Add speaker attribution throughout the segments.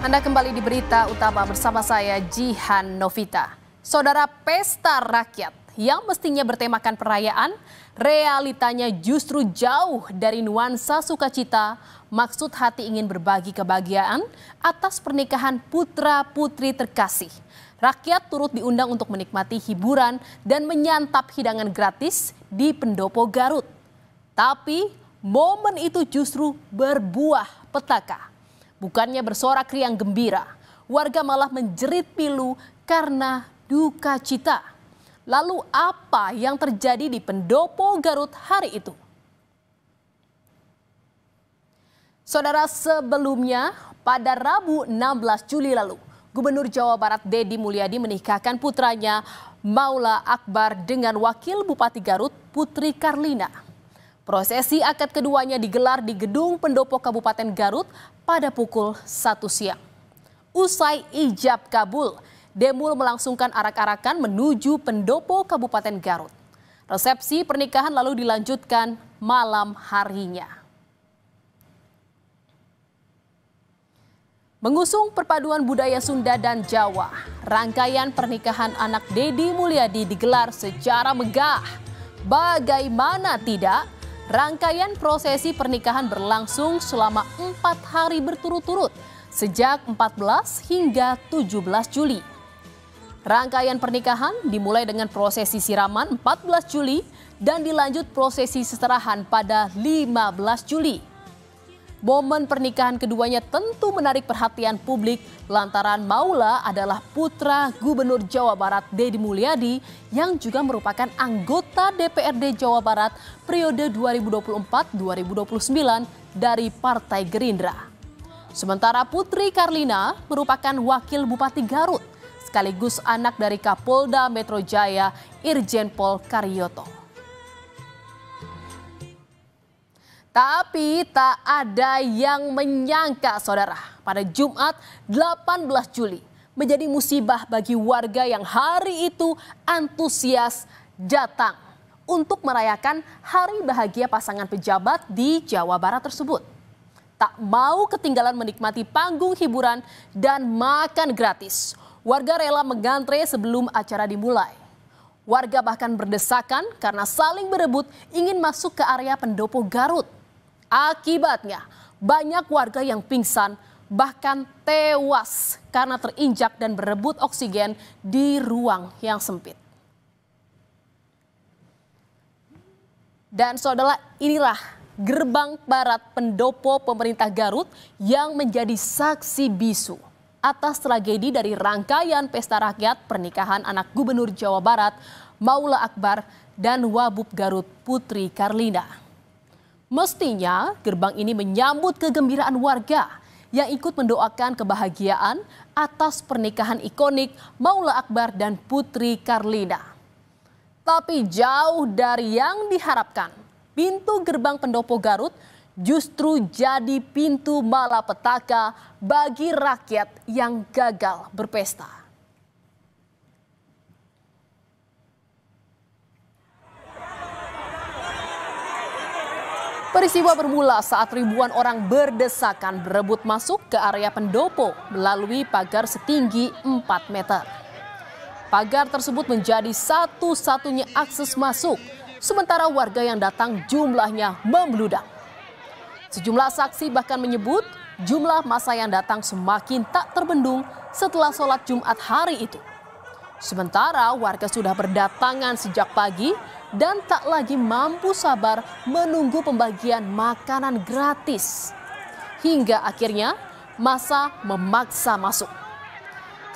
Speaker 1: Anda kembali di Berita Utama bersama saya Jihan Novita. Saudara, pesta rakyat yang mestinya bertemakan perayaan, realitanya justru jauh dari nuansa sukacita, maksud hati ingin berbagi kebahagiaan atas pernikahan putra-putri terkasih. Rakyat turut diundang untuk menikmati hiburan dan menyantap hidangan gratis di Pendopo Garut. Tapi momen itu justru berbuah petaka. Bukannya bersorak riang gembira, warga malah menjerit pilu karena duka cita. Lalu apa yang terjadi di Pendopo Garut hari itu? Saudara, sebelumnya pada Rabu 16 Juli lalu, Gubernur Jawa Barat Deddy Mulyadi menikahkan putranya Maula Akbar dengan Wakil Bupati Garut Putri Karlina. Prosesi akad keduanya digelar di Gedung Pendopo Kabupaten Garut pada pukul 1 siang. Usai ijab kabul, Demul melangsungkan arak-arakan menuju Pendopo Kabupaten Garut. Resepsi pernikahan lalu dilanjutkan malam harinya. Mengusung perpaduan budaya Sunda dan Jawa, rangkaian pernikahan anak Deddy Mulyadi digelar secara megah. Bagaimana tidak? Rangkaian prosesi pernikahan berlangsung selama 4 hari berturut-turut sejak 14 hingga 17 Juli. Rangkaian pernikahan dimulai dengan prosesi siraman 14 Juli dan dilanjut prosesi seserahan pada 15 Juli. Momen pernikahan keduanya tentu menarik perhatian publik lantaran Maula adalah putra Gubernur Jawa Barat Deddy Mulyadi yang juga merupakan anggota DPRD Jawa Barat periode 2024-2029 dari Partai Gerindra. Sementara Putri Karlina merupakan Wakil Bupati Garut sekaligus anak dari Kapolda Metro Jaya Irjen Pol Karyoto. Tapi tak ada yang menyangka, saudara, pada Jumat 18 Juli menjadi musibah bagi warga yang hari itu antusias datang untuk merayakan hari bahagia pasangan pejabat di Jawa Barat tersebut. Tak mau ketinggalan menikmati panggung hiburan dan makan gratis. Warga rela mengantre sebelum acara dimulai. Warga bahkan berdesakan karena saling berebut ingin masuk ke area Pendopo Garut. Akibatnya, banyak warga yang pingsan bahkan tewas karena terinjak dan berebut oksigen di ruang yang sempit. Dan saudara, inilah gerbang barat Pendopo pemerintah Garut yang menjadi saksi bisu atas tragedi dari rangkaian pesta rakyat pernikahan anak Gubernur Jawa Barat Maula Akbar dan Wabub Garut Putri Karlina. Mestinya gerbang ini menyambut kegembiraan warga yang ikut mendoakan kebahagiaan atas pernikahan ikonik Maula Akbar dan Putri Karlina. Tapi jauh dari yang diharapkan, pintu gerbang Pendopo Garut justru jadi pintu malapetaka bagi rakyat yang gagal berpesta. Peristiwa bermula saat ribuan orang berdesakan berebut masuk ke area pendopo melalui pagar setinggi 4 meter. Pagar tersebut menjadi satu-satunya akses masuk, sementara warga yang datang jumlahnya membludak. Sejumlah saksi bahkan menyebut jumlah massa yang datang semakin tak terbendung setelah sholat Jumat hari itu. Sementara warga sudah berdatangan sejak pagi dan tak lagi mampu sabar menunggu pembagian makanan gratis. Hingga akhirnya massa memaksa masuk.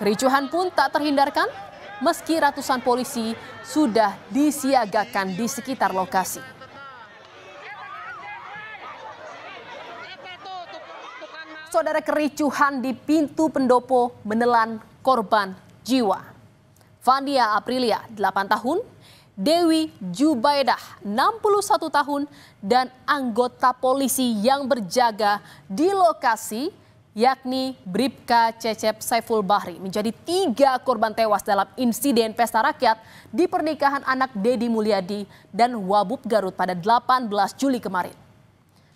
Speaker 1: Kericuhan pun tak terhindarkan meski ratusan polisi sudah disiagakan di sekitar lokasi. Saudara, kericuhan di pintu pendopo menelan korban jiwa. Fania Aprilia, 8 tahun, Dewi Jubaidah, 61 tahun, dan anggota polisi yang berjaga di lokasi yakni Bribka Cecep Saiful Bahri menjadi 3 korban tewas dalam insiden pesta rakyat di pernikahan anak Deddy Mulyadi dan Wabub Garut pada 18 Juli kemarin.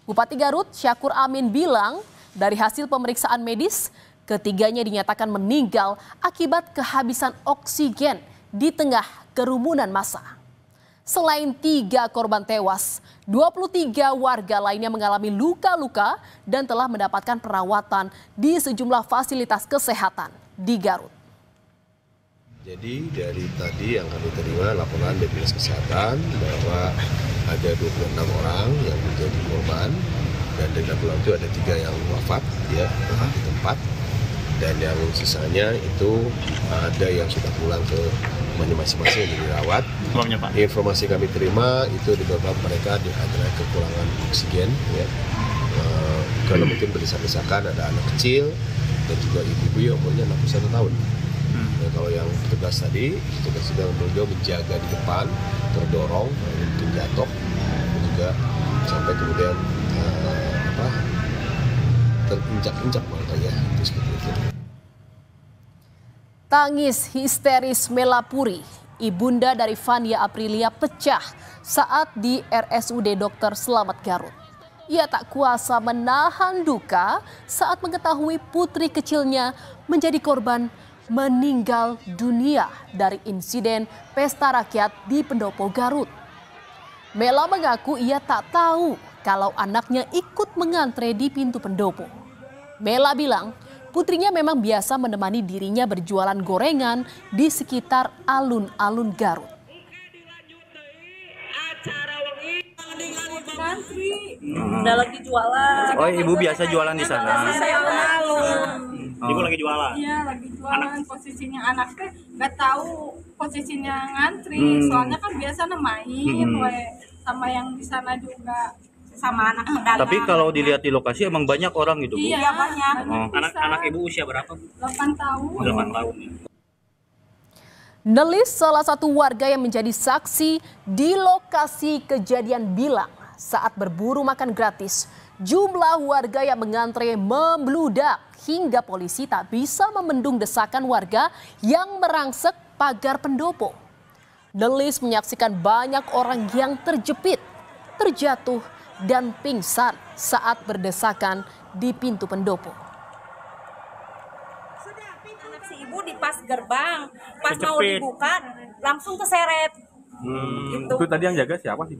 Speaker 1: Bupati Garut Syakur Amin bilang dari hasil pemeriksaan medis Ketiganya dinyatakan meninggal akibat kehabisan oksigen di tengah kerumunan massa. Selain 3 korban tewas, 23 warga lainnya mengalami luka-luka dan telah mendapatkan perawatan di sejumlah fasilitas kesehatan di Garut.
Speaker 2: Jadi dari tadi yang kami terima laporan dari Dinas Kesehatan bahwa ada 26 orang yang menjadi korban dan dari 26 itu ada 3 yang wafat ya di tempat dan yang sisanya itu ada yang sudah pulang ke rumahnya masing-masing yang dirawat. Informasi kami terima itu di beberapa mereka ada kekurangan oksigen ya. Kalau mungkin berdesak-desakan ada anak kecil dan juga ibu-ibu yang umurnya 61 tahun. Nah, kalau yang petugas tadi, petugas sudah beliau menjaga di depan, terdorong, mungkin jatuh, juga sampai kemudian terinjak-injak makanya itu seperti itu.
Speaker 1: Tangis histeris Melapuri, ibunda dari Fania Aprilia pecah saat di RSUD Dr. Slamet Garut. Ia tak kuasa menahan duka saat mengetahui putri kecilnya menjadi korban meninggal dunia dari insiden pesta rakyat di Pendopo Garut. Mela mengaku ia tak tahu kalau anaknya ikut mengantre di pintu pendopo. Mela bilang putrinya memang biasa menemani dirinya berjualan gorengan di sekitar alun-alun Garut.
Speaker 3: Udah lagi jualan.
Speaker 4: Oh, ibu biasa jualan di sana.
Speaker 3: Ibu lagi jualan.
Speaker 5: Iya, lagi jualan. Posisinya anak teh nggak tahu posisinya ngantri. Soalnya kan biasa main sama yang di sana juga sama anak pedagang.
Speaker 4: Tapi kalau dilihat di lokasi emang banyak orang gitu, Bu?
Speaker 5: Iya, banyak.
Speaker 3: Anak ibu usia berapa?
Speaker 5: 8 tahun.
Speaker 3: 8 tahun.
Speaker 1: Nelis, salah satu warga yang menjadi saksi di lokasi kejadian bilang saat berburu makan gratis, jumlah warga yang mengantre membludak hingga polisi tak bisa membendung desakan warga yang merangsek pagar pendopo. Nelis menyaksikan banyak orang yang terjepit, terjatuh, dan pingsan saat berdesakan di pintu pendopo.
Speaker 6: Anak si ibu di pas gerbang, pas mau dibuka langsung keseret. Gitu.
Speaker 7: Itu tadi yang jaga siapa sih?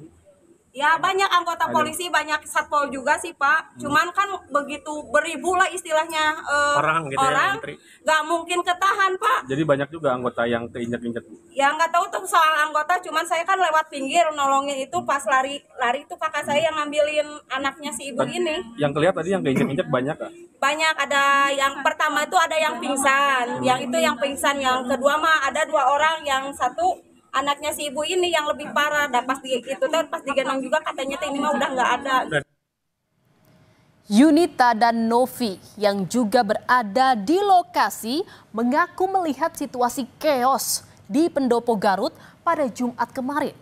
Speaker 6: Ya banyak anggota polisi, banyak satpol juga sih Pak. Cuman kan begitu beribu lah istilahnya
Speaker 7: Orang gitu
Speaker 6: orang,
Speaker 7: ya,
Speaker 6: nggak mungkin ketahan Pak.
Speaker 7: Jadi banyak juga anggota yang keinjak-injak.
Speaker 6: Ya nggak tahu tuh soal anggota, cuman saya kan lewat pinggir nolongin itu pas lari tuh kakak saya yang ngambilin anaknya si ibu ini.
Speaker 7: Yang kelihatan tadi yang keinjak-injak banyak kah?
Speaker 6: Banyak, ada yang pertama itu ada yang pingsan, yang pingsan, yang kedua mah ada 2 orang, yang satu anaknya si ibu ini yang lebih parah. Dan pas digendong juga katanya ini mah udah nggak ada.
Speaker 1: Yunita dan Novi yang juga berada di lokasi mengaku melihat situasi keos di Pendopo Garut pada Jumat kemarin.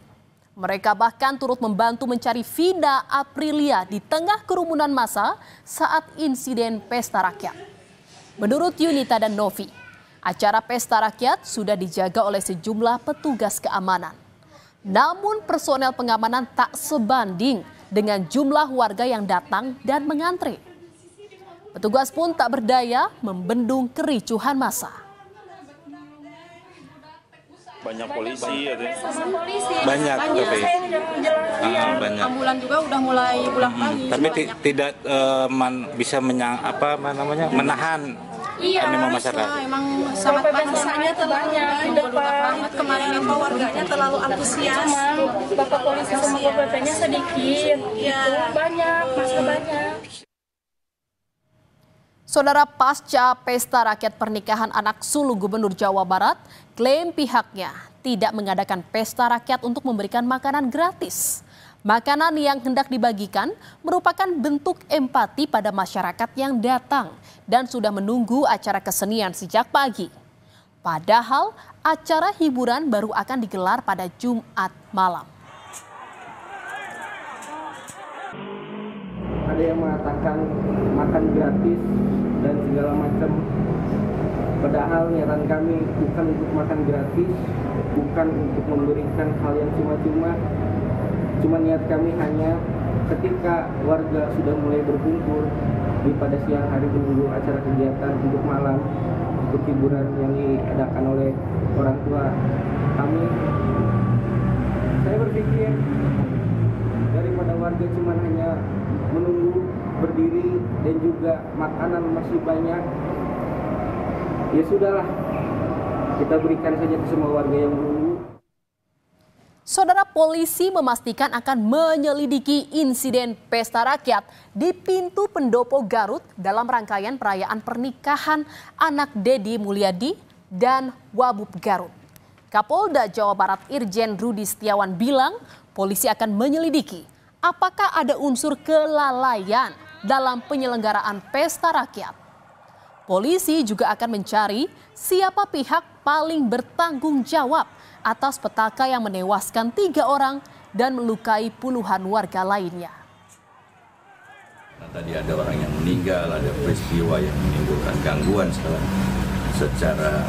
Speaker 1: Mereka bahkan turut membantu mencari Vina Aprilia di tengah kerumunan massa saat insiden pesta rakyat. Menurut Yunita dan Novi, acara pesta rakyat sudah dijaga oleh sejumlah petugas keamanan. Namun personel pengamanan tak sebanding dengan jumlah warga yang datang dan mengantre. Petugas pun tak berdaya membendung kericuhan massa.
Speaker 4: Banyak polisi ya,
Speaker 8: Banyak tapi banyak.
Speaker 5: Ambulan juga udah mulai pulang lagi.
Speaker 8: Tapi tidak bisa menahan animo masyarakat.
Speaker 5: Emang sangat banyak banget kemarin yang warganya terlalu antusias.
Speaker 9: Bapak polisi sama BPP-nya sedikit.
Speaker 5: Iya,
Speaker 9: Banyak, masa banyak.
Speaker 1: Saudara, pasca pesta rakyat pernikahan anak sulung Gubernur Jawa Barat, klaim pihaknya tidak mengadakan pesta rakyat untuk memberikan makanan gratis. Makanan yang hendak dibagikan merupakan bentuk empati pada masyarakat yang datang dan sudah menunggu acara kesenian sejak pagi. Padahal acara hiburan baru akan digelar pada Jumat malam.
Speaker 10: Ada yang mengatakan makan gratis dan segala macam. Padahal niatan kami bukan untuk makan gratis, bukan untuk memberikan hal yang cuma-cuma. Cuma niat kami hanya ketika warga sudah mulai berkumpul, pada siang hari menunggu acara kegiatan untuk malam, untuk hiburan yang diadakan oleh orang tua kami. Saya berpikir daripada warga cuma hanya menunggu berdiri dan juga makanan masih banyak, ya sudahlah, kita berikan saja ke semua warga yang menunggu.
Speaker 1: Saudara, polisi memastikan akan menyelidiki insiden pesta rakyat di pintu pendopo Garut dalam rangkaian perayaan pernikahan anak Deddy Mulyadi dan Wabub Garut. Kapolda Jawa Barat Irjen Rudi Setiawan bilang polisi akan menyelidiki apakah ada unsur kelalaian dalam penyelenggaraan pesta rakyat. Polisi juga akan mencari siapa pihak paling bertanggung jawab atas petaka yang menewaskan 3 orang dan melukai puluhan warga lainnya.
Speaker 11: Tadi ada orang yang meninggal, ada peristiwa yang menimbulkan gangguan secara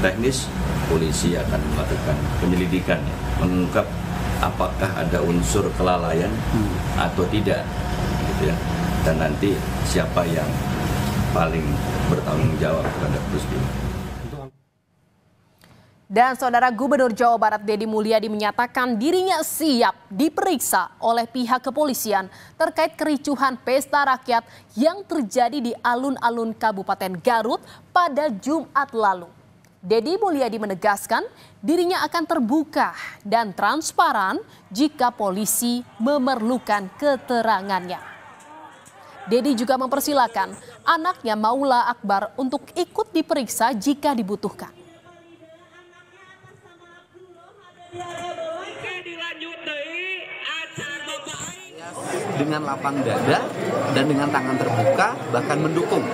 Speaker 11: teknis. Polisi akan melakukan penyelidikan, mengungkap apakah ada unsur kelalaian atau tidak, gitu ya. Dan nanti siapa yang paling bertanggung jawab terhadap peristiwa.
Speaker 1: Dan Saudara, Gubernur Jawa Barat Deddy Mulyadi menyatakan dirinya siap diperiksa oleh pihak kepolisian terkait kericuhan pesta rakyat yang terjadi di alun-alun Kabupaten Garut pada Jumat lalu. Deddy Mulyadi menegaskan dirinya akan terbuka dan transparan jika polisi memerlukan keterangannya. Deddy juga mempersilahkan anaknya Maula Akbar untuk ikut diperiksa jika dibutuhkan.
Speaker 12: Dengan lapang dada dan dengan tangan terbuka, bahkan mendukung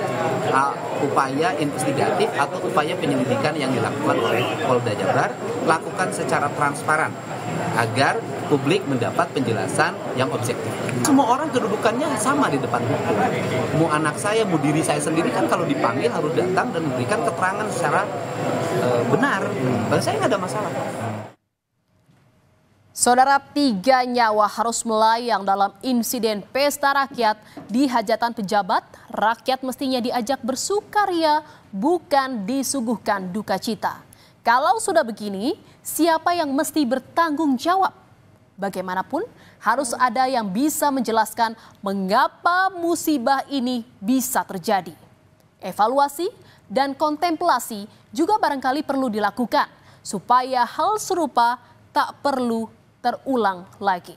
Speaker 12: upaya investigatif atau upaya penyelidikan yang dilakukan oleh Polda Jabar, lakukan secara transparan agar publik mendapat penjelasan yang objektif. Semua orang kedudukannya sama di depan hukum. Mau anak saya, mau diri saya sendiri kan kalau dipanggil harus datang dan memberikan keterangan secara benar. Dan saya nggak ada masalah.
Speaker 1: Saudara, 3 nyawa harus melayang dalam insiden pesta rakyat di hajatan pejabat. Rakyat mestinya diajak bersukaria, bukan disuguhkan duka cita. Kalau sudah begini, siapa yang mesti bertanggung jawab? Bagaimanapun, harus ada yang bisa menjelaskan mengapa musibah ini bisa terjadi. Evaluasi dan kontemplasi juga barangkali perlu dilakukan supaya hal serupa tak perlu terulang lagi.